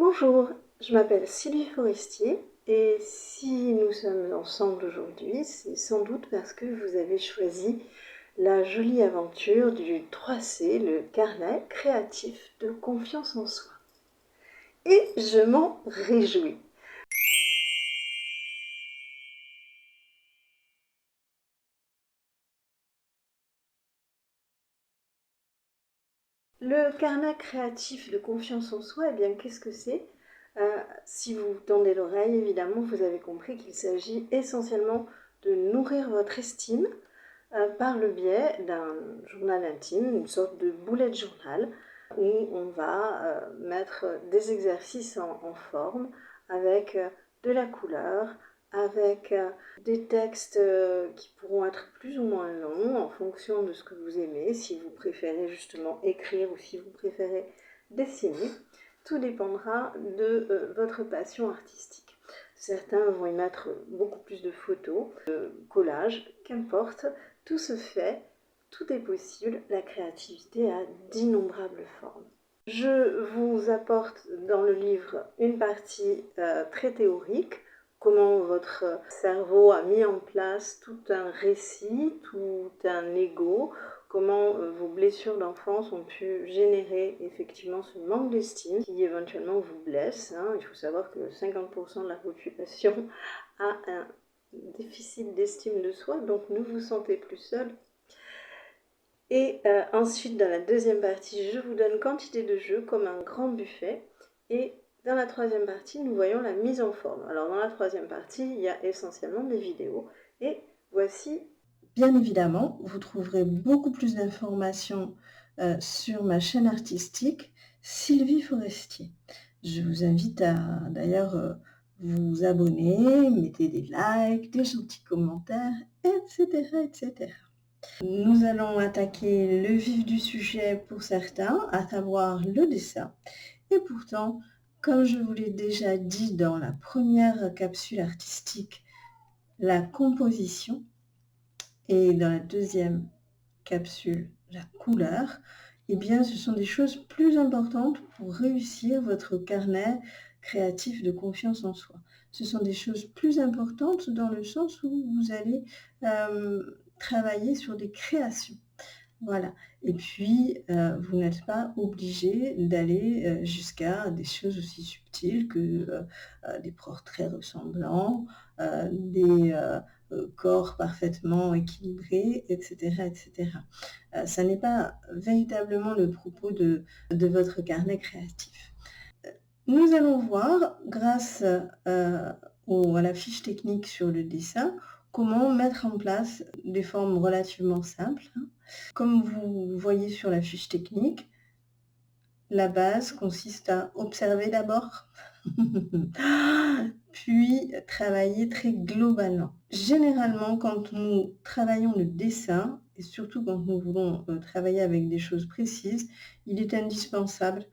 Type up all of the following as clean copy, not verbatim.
Bonjour, je m'appelle Sylvie Forestier et si nous sommes ensemble aujourd'hui, c'est sans doute parce que vous avez choisi la jolie aventure du 3C, le carnet créatif de confiance en soi. Et je m'en réjouis. Le carnet créatif de confiance en soi, eh bien, qu'est-ce que c'est? Si vous tendez l'oreille, évidemment, vous avez compris qu'il s'agit essentiellement de nourrir votre estime par le biais d'un journal intime, une sorte de bullet journal, où on va mettre des exercices en forme avec de la couleur, avec des textes qui pourront être plus ou moins longs en fonction de ce que vous aimez, si vous préférez justement écrire ou si vous préférez dessiner. Tout dépendra de votre passion artistique. Certains vont y mettre beaucoup plus de photos, de collages, qu'importe. Tout se fait, tout est possible, la créativité a d'innombrables formes. Je vous apporte dans le livre une partie très théorique, comment votre cerveau a mis en place tout un récit, tout un ego, comment vos blessures d'enfance ont pu générer effectivement ce manque d'estime qui éventuellement vous blesse. Il faut savoir que 50% de la population a un déficit d'estime de soi, donc ne vous sentez plus seul. Et ensuite, dans la deuxième partie, je vous donne quantité de jeux comme un grand buffet. Et dans la troisième partie, nous voyons la mise en forme. Alors dans la troisième partie, il y a essentiellement des vidéos. Et voici, bien évidemment, vous trouverez beaucoup plus d'informations sur ma chaîne artistique, Sylvie Forestier. Je vous invite à d'ailleurs vous abonner, mettez des likes, des gentils commentaires, etc., etc. Nous allons attaquer le vif du sujet pour certains, à savoir le dessin. Et pourtant, comme je vous l'ai déjà dit dans la première capsule artistique, la composition, et dans la deuxième capsule, la couleur, eh bien, ce sont des choses plus importantes pour réussir votre carnet créatif de confiance en soi. Ce sont des choses plus importantes dans le sens où vous allez travailler sur des créations. Voilà. Et puis, vous n'êtes pas obligé d'aller jusqu'à des choses aussi subtiles que des portraits ressemblants, des corps parfaitement équilibrés, etc., etc. Ça n'est pas véritablement le propos de votre carnet créatif. Nous allons voir, grâce à la fiche technique sur le dessin, comment mettre en place des formes relativement simples. Comme vous voyez sur la fiche technique, la base consiste à observer d'abord, puis travailler très globalement. Généralement, quand nous travaillons le dessin, et surtout quand nous voulons travailler avec des choses précises, il est indispensable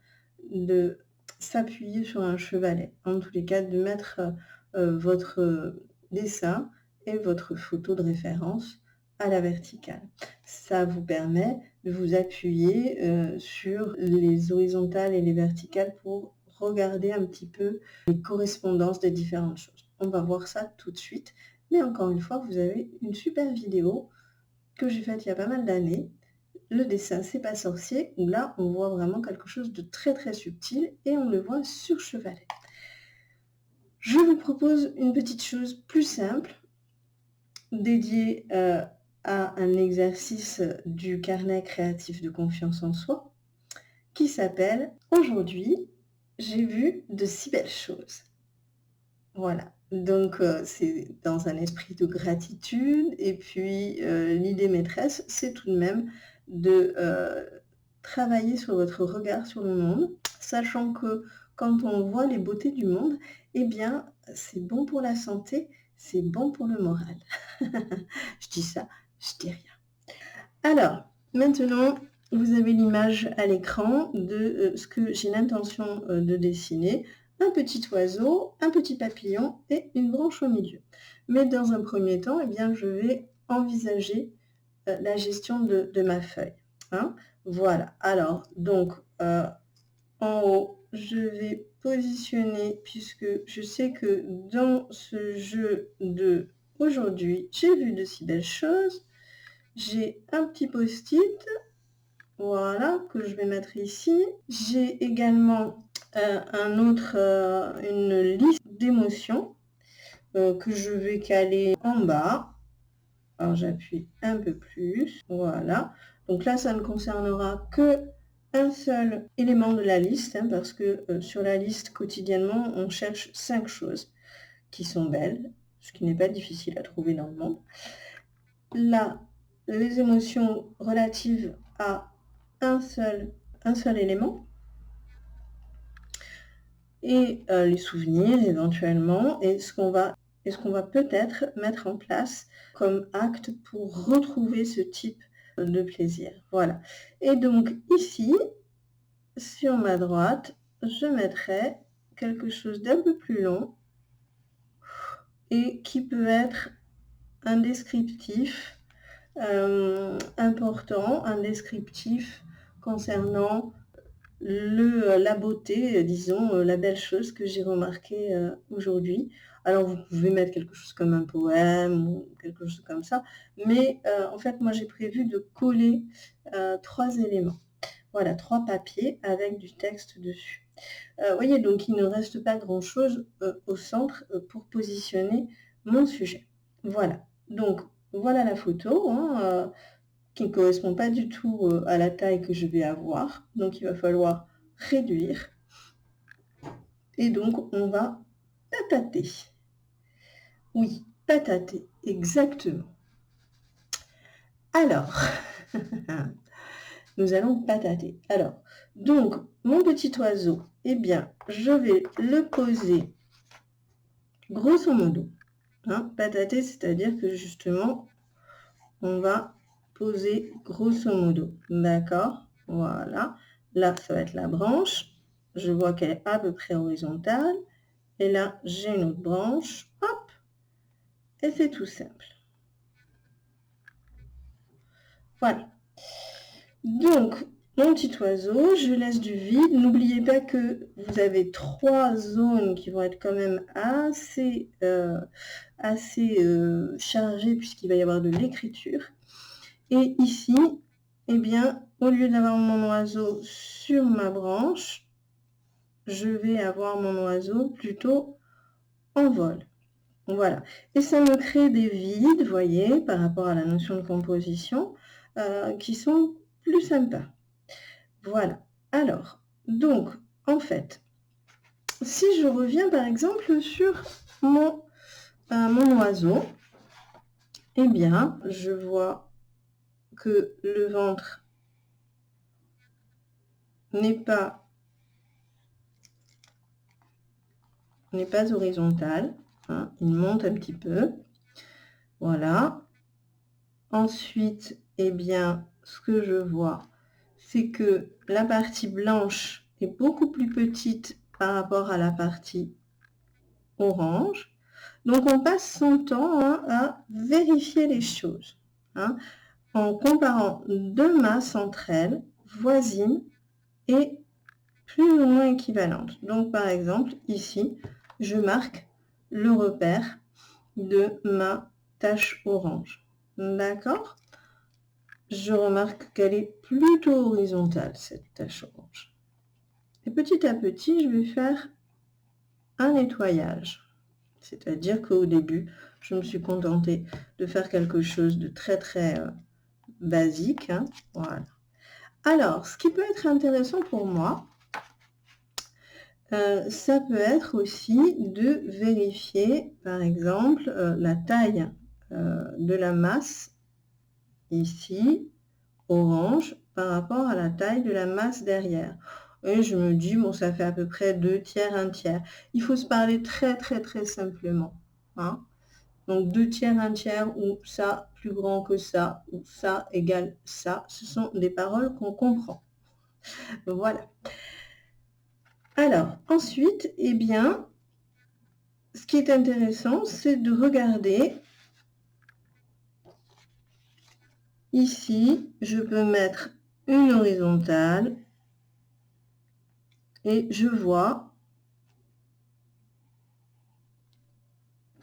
de s'appuyer sur un chevalet. En tous les cas, de mettre votre dessin et votre photo de référence à la verticale. Ça vous permet de vous appuyer sur les horizontales et les verticales pour regarder un petit peu les correspondances des différentes choses. On va voir ça tout de suite. Mais encore une fois, vous avez une super vidéo que j'ai faite il y a pas mal d'années. Le dessin, c'est pas sorcier, où là, on voit vraiment quelque chose de très très subtil et on le voit sur chevalet. Je vous propose une petite chose plus simple, dédiée à un exercice du carnet créatif de confiance en soi, qui s'appelle « Aujourd'hui, j'ai vu de si belles choses ». Voilà, donc c'est dans un esprit de gratitude et puis l'idée maîtresse, c'est tout de même de travailler sur votre regard sur le monde, sachant que quand on voit les beautés du monde, eh bien, c'est bon pour la santé, c'est bon pour le moral. Je dis ça, je dis rien. Alors, maintenant, vous avez l'image à l'écran de ce que j'ai l'intention de dessiner. Un petit oiseau, un petit papillon et une branche au milieu. Mais dans un premier temps, eh bien, je vais envisager la gestion de ma feuille. Voilà. Alors, donc, en haut, je vais positionner, puisque je sais que dans ce jeu de aujourd'hui, j'ai vu de si belles choses. J'ai un petit post-it, voilà, que je vais mettre ici. J'ai également une liste d'émotions que je vais caler en bas. Alors j'appuie un peu plus, voilà. Donc là, ça ne concernera que un seul élément de la liste, hein, parce que sur la liste quotidiennement, on cherche 5 choses qui sont belles, ce qui n'est pas difficile à trouver dans le monde. Là, les émotions relatives à un seul élément, et les souvenirs éventuellement, et ce qu'on va peut-être mettre en place comme acte pour retrouver ce type de plaisir. Voilà. Et donc ici, sur ma droite, je mettrai quelque chose d'un peu plus long et qui peut être un descriptif important, un descriptif concernant la beauté, disons, la belle chose que j'ai remarquée aujourd'hui. Alors, vous pouvez mettre quelque chose comme un poème ou quelque chose comme ça, mais en fait, moi, j'ai prévu de coller 3 éléments. Voilà, 3 papiers avec du texte dessus. Voyez, donc il ne reste pas grand-chose au centre pour positionner mon sujet. Voilà, donc voilà la photo, hein, qui ne correspond pas du tout à la taille que je vais avoir. Donc il va falloir réduire. Et donc on va patater. Oui, patater, exactement. Alors, nous allons patater. Alors, donc mon petit oiseau, eh bien, je vais le poser grosso modo. Hein, patater, c'est-à-dire que justement, on va poser grosso modo. D'accord? Voilà. Là, ça va être la branche. Je vois qu'elle est à peu près horizontale. Et là, j'ai une autre branche. Hop! Et c'est tout simple. Voilà. Donc, mon petit oiseau, je laisse du vide. N'oubliez pas que vous avez 3 zones qui vont être quand même assez chargées puisqu'il va y avoir de l'écriture. Et ici, eh bien, au lieu d'avoir mon oiseau sur ma branche, je vais avoir mon oiseau plutôt en vol. Voilà. Et ça me crée des vides, vous voyez, par rapport à la notion de composition, qui sont plus sympas. Voilà. Alors, donc, en fait, si je reviens par exemple sur mon oiseau, eh bien, je vois que le ventre n'est pas horizontal, hein, il monte un petit peu. Voilà. Ensuite, eh bien, ce que je vois, c'est que la partie blanche est beaucoup plus petite par rapport à la partie orange. Donc, on passe son temps à vérifier les choses, hein, en comparant deux masses entre elles, voisines et plus ou moins équivalentes. Donc, par exemple, ici, je marque le repère de ma tache orange. D'accord? Je remarque qu'elle est plutôt horizontale, cette tache orange. Et petit à petit, je vais faire un nettoyage. C'est-à-dire qu'au début, je me suis contentée de faire quelque chose de très basique. Hein. Voilà. Alors, ce qui peut être intéressant pour moi, ça peut être aussi de vérifier, par exemple, la taille de la masse ici, orange, par rapport à la taille de la masse derrière. Et je me dis, bon, ça fait à peu près 2/3, 1/3. Il faut se parler très simplement. Hein. Donc 2/3, 1/3, ou ça plus grand que ça, ou ça égale ça. Ce sont des paroles qu'on comprend. Voilà. Alors, ensuite, eh bien, ce qui est intéressant, c'est de regarder. Ici, je peux mettre une horizontale et je vois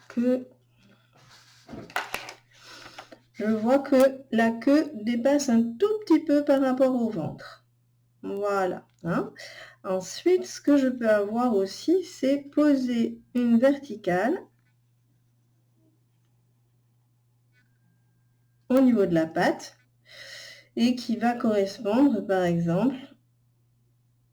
que la queue dépasse un tout petit peu par rapport au ventre. Voilà. Hein. Ensuite, ce que je peux avoir aussi, c'est poser une verticale au niveau de la patte et qui va correspondre, par exemple,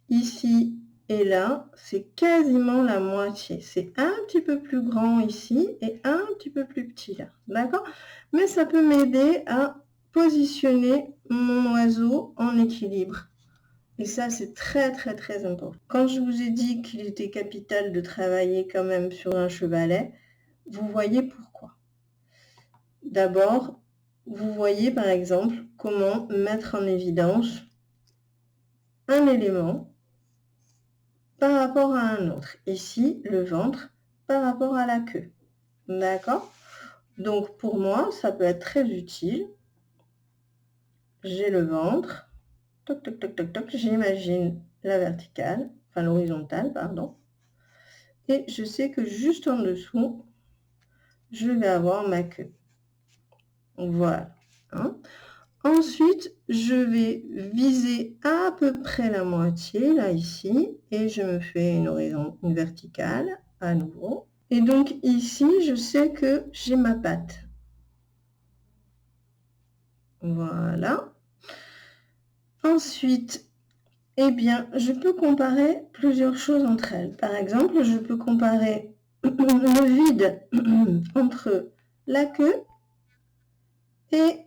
ici et là, c'est quasiment la moitié. C'est un petit peu plus grand ici et un petit peu plus petit là. D'accord? Mais ça peut m'aider à positionner mon oiseau en équilibre. Et ça, c'est très, très, très important. Quand je vous ai dit qu'il était capital de travailler quand même sur un chevalet, vous voyez pourquoi. D'abord, vous voyez par exemple comment mettre en évidence un élément par rapport à un autre. Ici, le ventre par rapport à la queue. D'accord? Donc, pour moi, ça peut être très utile. J'ai le ventre. Toc, toc, toc, toc, toc. J'imagine la verticale, enfin l'horizontale, pardon. Et je sais que juste en dessous, je vais avoir ma queue. Voilà. Hein? Ensuite, je vais viser à peu près la moitié, là, ici, et je me fais une verticale, à nouveau. Et donc, ici, je sais que j'ai ma patte. Voilà. Ensuite, eh bien, je peux comparer plusieurs choses entre elles. Par exemple, je peux comparer le vide entre la queue et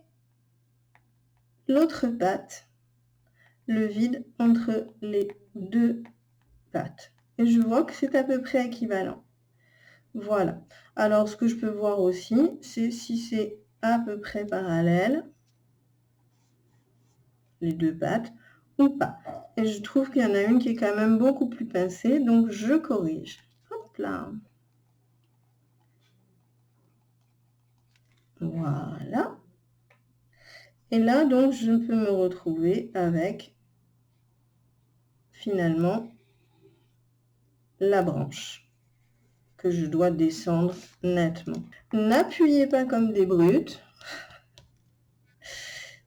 l'autre patte, le vide entre les deux pattes. Et je vois que c'est à peu près équivalent. Voilà. Alors, ce que je peux voir aussi, c'est si c'est à peu près parallèle, les deux pattes, ou pas. Et je trouve qu'il y en a une qui est quand même beaucoup plus pincée, donc je corrige. Hop là. Voilà. Et là, donc, je peux me retrouver avec, finalement, la branche que je dois descendre nettement. N'appuyez pas comme des brutes,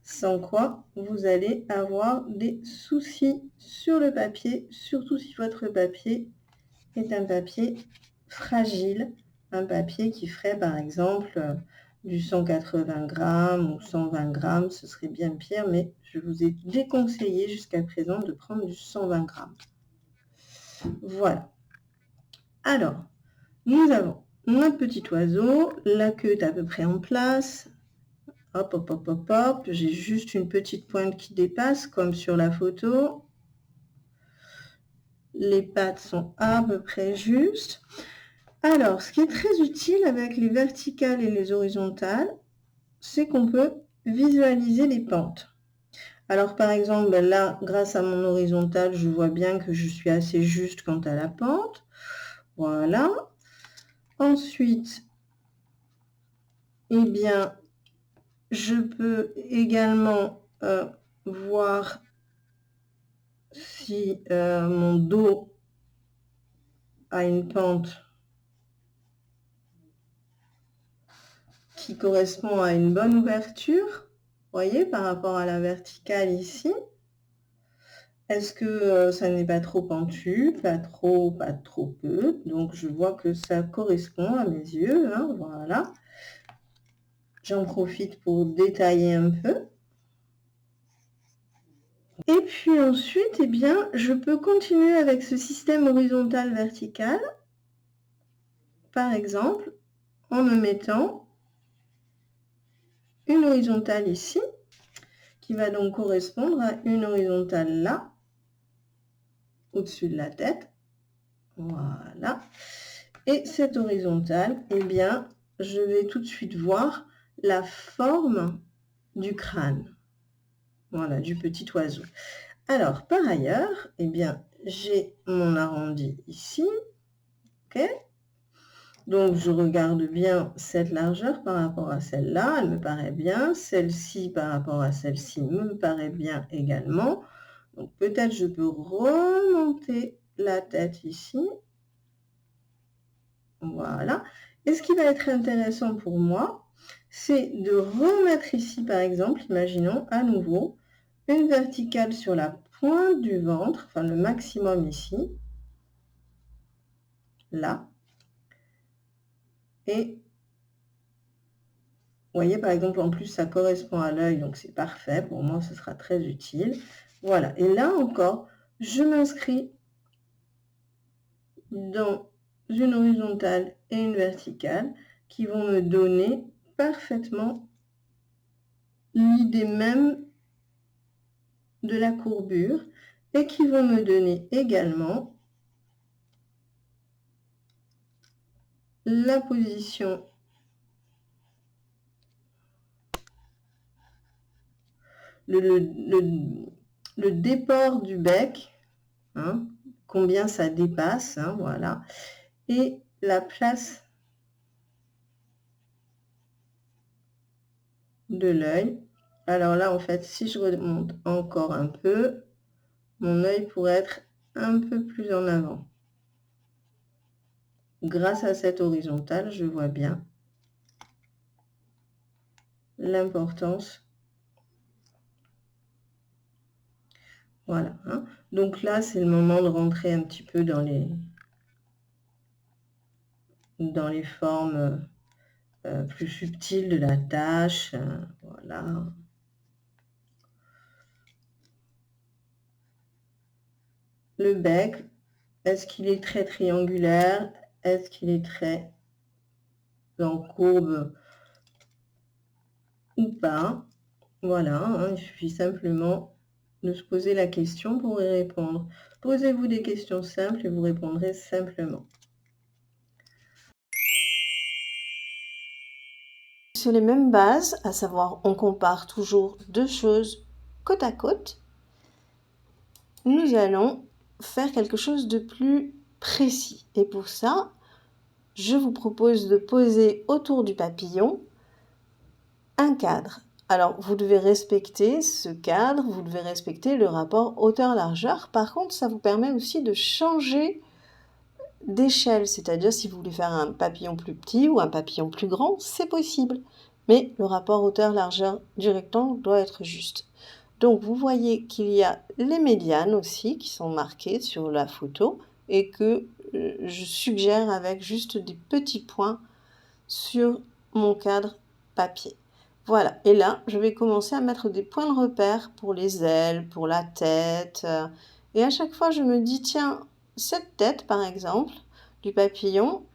sans quoi vous allez avoir des soucis sur le papier, surtout si votre papier est un papier fragile, un papier qui ferait par exemple du 180 grammes ou 120 grammes, ce serait bien pire, mais je vous ai déconseillé jusqu'à présent de prendre du 120 grammes. Voilà. Alors, nous avons notre petit oiseau, la queue est à peu près en place. Hop, hop, hop, hop, hop. J'ai juste une petite pointe qui dépasse, comme sur la photo. Les pattes sont à peu près justes. Alors, ce qui est très utile avec les verticales et les horizontales, c'est qu'on peut visualiser les pentes. Alors, par exemple, là, grâce à mon horizontale, je vois bien que je suis assez juste quant à la pente. Voilà. Ensuite, eh bien, je peux également voir si mon dos a une pente qui correspond à une bonne ouverture, vous voyez, par rapport à la verticale ici. Est-ce que ça n'est pas trop pentu, pas trop peu? Donc, je vois que ça correspond à mes yeux, hein, voilà. J'en profite pour détailler un peu. Et puis ensuite, eh bien, je peux continuer avec ce système horizontal-vertical, par exemple, en me mettant une horizontale ici, qui va donc correspondre à une horizontale là, au-dessus de la tête. Voilà. Et cette horizontale, eh bien, je vais tout de suite voir la forme du crâne. Voilà, du petit oiseau. Alors, par ailleurs, eh bien, j'ai mon arrondi ici. OK? Donc, je regarde bien cette largeur par rapport à celle-là. Elle me paraît bien. Celle-ci par rapport à celle-ci me paraît bien également. Donc, peut-être je peux remonter la tête ici. Voilà. Et ce qui va être intéressant pour moi, c'est de remettre ici, par exemple, imaginons à nouveau, une verticale sur la pointe du ventre, enfin le maximum ici, là. Et vous voyez, par exemple, en plus, ça correspond à l'œil, donc c'est parfait. Pour moi, ce sera très utile. Voilà. Et là encore, je m'inscris dans une horizontale et une verticale qui vont me donner parfaitement l'idée même de la courbure et qui vont me donner également la position le déport du bec, hein, combien ça dépasse, hein, voilà, et la place de l'œil. Alors là, en fait, si je remonte encore un peu, mon œil pourrait être un peu plus en avant. Grâce à cette horizontale, je vois bien l'importance. Voilà. Hein. Donc là, c'est le moment de rentrer un petit peu dans les formes plus subtiles de la tâche. Voilà. Le bec, est-ce qu'il est très triangulaire? Est-ce qu'il est très en courbe ou pas? Voilà, hein, il suffit simplement de se poser la question pour y répondre. Posez-vous des questions simples et vous répondrez simplement. Sur les mêmes bases, à savoir on compare toujours deux choses côte à côte, nous allons faire quelque chose de plus précis. Et pour ça, je vous propose de poser autour du papillon un cadre. Alors, vous devez respecter ce cadre, vous devez respecter le rapport hauteur-largeur. Par contre, ça vous permet aussi de changer d'échelle, c'est-à-dire si vous voulez faire un papillon plus petit ou un papillon plus grand, c'est possible. Mais le rapport hauteur-largeur du rectangle doit être juste. Donc, vous voyez qu'il y a les médianes aussi qui sont marquées sur la photo et que je suggère avec juste des petits points sur mon cadre papier. Voilà, et là, je vais commencer à mettre des points de repère pour les ailes, pour la tête. Et à chaque fois, je me dis, tiens, cette tête, par exemple, du papillon,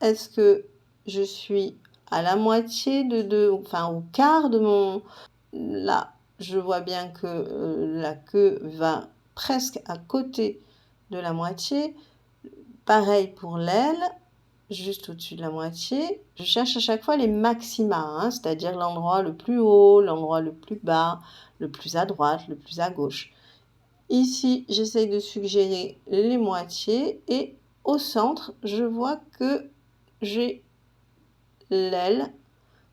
est-ce que je suis à la moitié enfin au quart de mon... Là, je vois bien que la queue va presque à côté de la moitié. Pareil pour l'aile, juste au-dessus de la moitié. Je cherche à chaque fois les maxima, hein, c'est-à-dire l'endroit le plus haut, l'endroit le plus bas, le plus à droite, le plus à gauche. Ici, j'essaye de suggérer les moitiés et au centre, je vois que j'ai l'aile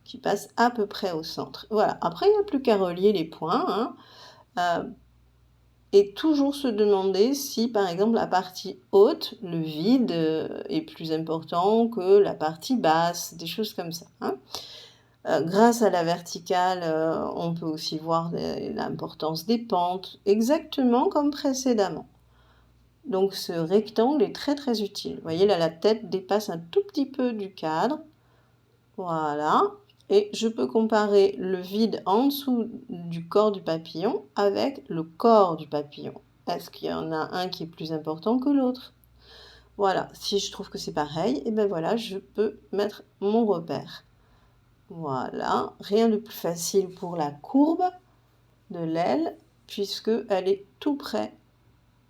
qui passe à peu près au centre. Voilà, après, il n'y a plus qu'à relier les points. Hein. Et toujours se demander si, par exemple, la partie haute, le vide, est plus important que la partie basse, des choses comme ça. Hein. Grâce à la verticale, on peut aussi voir l'importance des pentes, exactement comme précédemment. Donc ce rectangle est très très utile. Vous voyez là, la tête dépasse un tout petit peu du cadre. Voilà. Et je peux comparer le vide en dessous du corps du papillon avec le corps du papillon. Est-ce qu'il y en a un qui est plus important que l'autre? Voilà, si je trouve que c'est pareil, et ben voilà, je peux mettre mon repère. Voilà, rien de plus facile pour la courbe de l'aile, puisque elle est tout près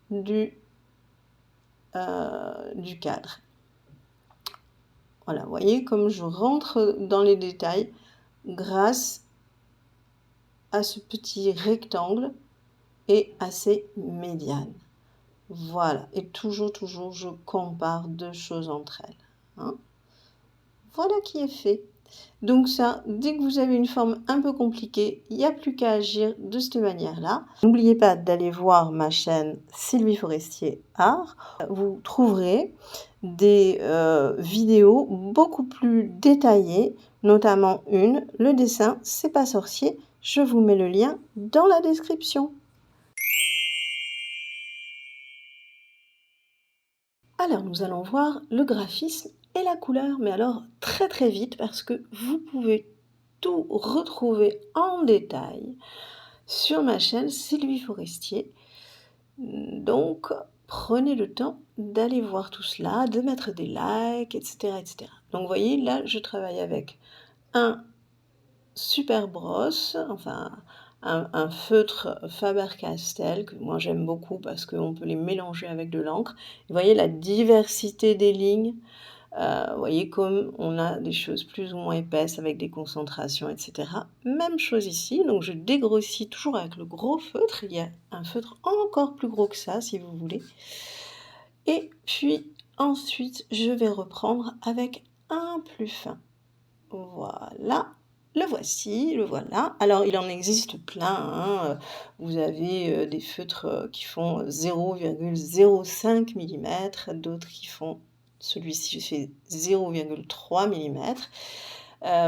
du cadre. Voilà, vous voyez comme je rentre dans les détails grâce à ce petit rectangle et à ces médianes. Voilà, et toujours, je compare deux choses entre elles. Hein. Voilà qui est fait. Donc ça, dès que vous avez une forme un peu compliquée, il n'y a plus qu'à agir de cette manière-là. N'oubliez pas d'aller voir ma chaîne Sylvie Forestier Art. Vous trouverez des vidéos beaucoup plus détaillées, notamment une, le dessin, c'est pas sorcier. Je vous mets le lien dans la description. Alors nous allons voir le graphisme et la couleur, mais alors très très vite parce que vous pouvez tout retrouver en détail sur ma chaîne Sylvie Forestier. Donc prenez le temps d'aller voir tout cela, de mettre des likes, etc., etc. Donc vous voyez, là je travaille avec un super brosse, enfin un feutre Faber-Castell que moi j'aime beaucoup parce qu'on peut les mélanger avec de l'encre. Vous voyez la diversité des lignes. Vous voyez comme on a des choses plus ou moins épaisses avec des concentrations, etc. Même chose ici, donc je dégrossis toujours avec le gros feutre. Il y a un feutre encore plus gros que ça, si vous voulez. Et puis ensuite, je vais reprendre avec un plus fin. Voilà. Le voici, le voilà. Alors, il en existe plein, hein. Vous avez des feutres qui font 0,05 mm, d'autres qui font, celui-ci fait 0,3 mm.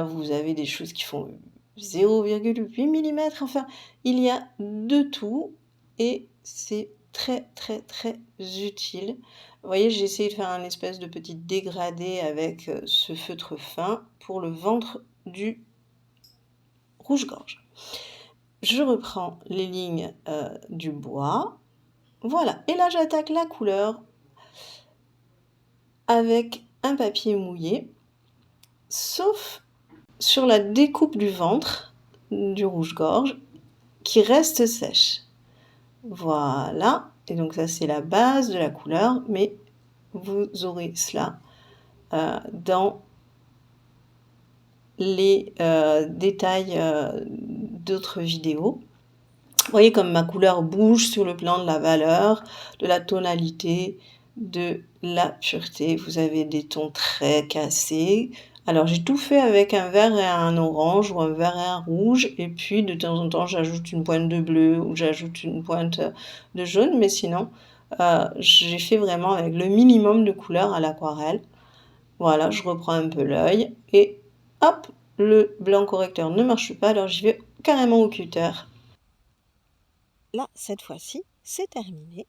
Vous avez des choses qui font 0,8 mm. Enfin, il y a de tout et c'est très, très, très utile. Vous voyez, j'ai essayé de faire un espèce de petit dégradé avec ce feutre fin pour le ventre du rouge-gorge. Je reprends les lignes du bois. Voilà. Et là, j'attaque la couleur avec un papier mouillé, sauf sur la découpe du ventre du rouge-gorge qui reste sèche. Voilà. Et donc ça, c'est la base de la couleur, mais vous aurez cela dans les détails d'autres vidéos. Vous voyez comme ma couleur bouge sur le plan de la valeur, de la tonalité, de la pureté. Vous avez des tons très cassés. Alors j'ai tout fait avec un vert et un orange ou un vert et un rouge, et puis de temps en temps j'ajoute une pointe de bleu ou j'ajoute une pointe de jaune, mais sinon j'ai fait vraiment avec le minimum de couleurs à l'aquarelle. Voilà, je reprends un peu l'œil et hop, le blanc correcteur ne marche pas, alors j'y vais carrément au cutter. Là, cette fois-ci, c'est terminé.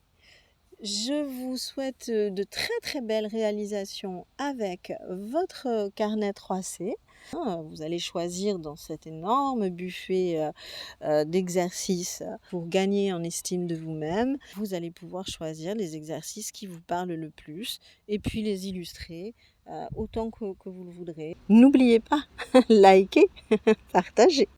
Je vous souhaite de très très belles réalisations avec votre carnet 3C. Vous allez choisir dans cet énorme buffet d'exercices pour gagner en estime de vous-même. Vous allez pouvoir choisir les exercices qui vous parlent le plus et puis les illustrer autant que vous le voudrez. N'oubliez pas, likez, partagez.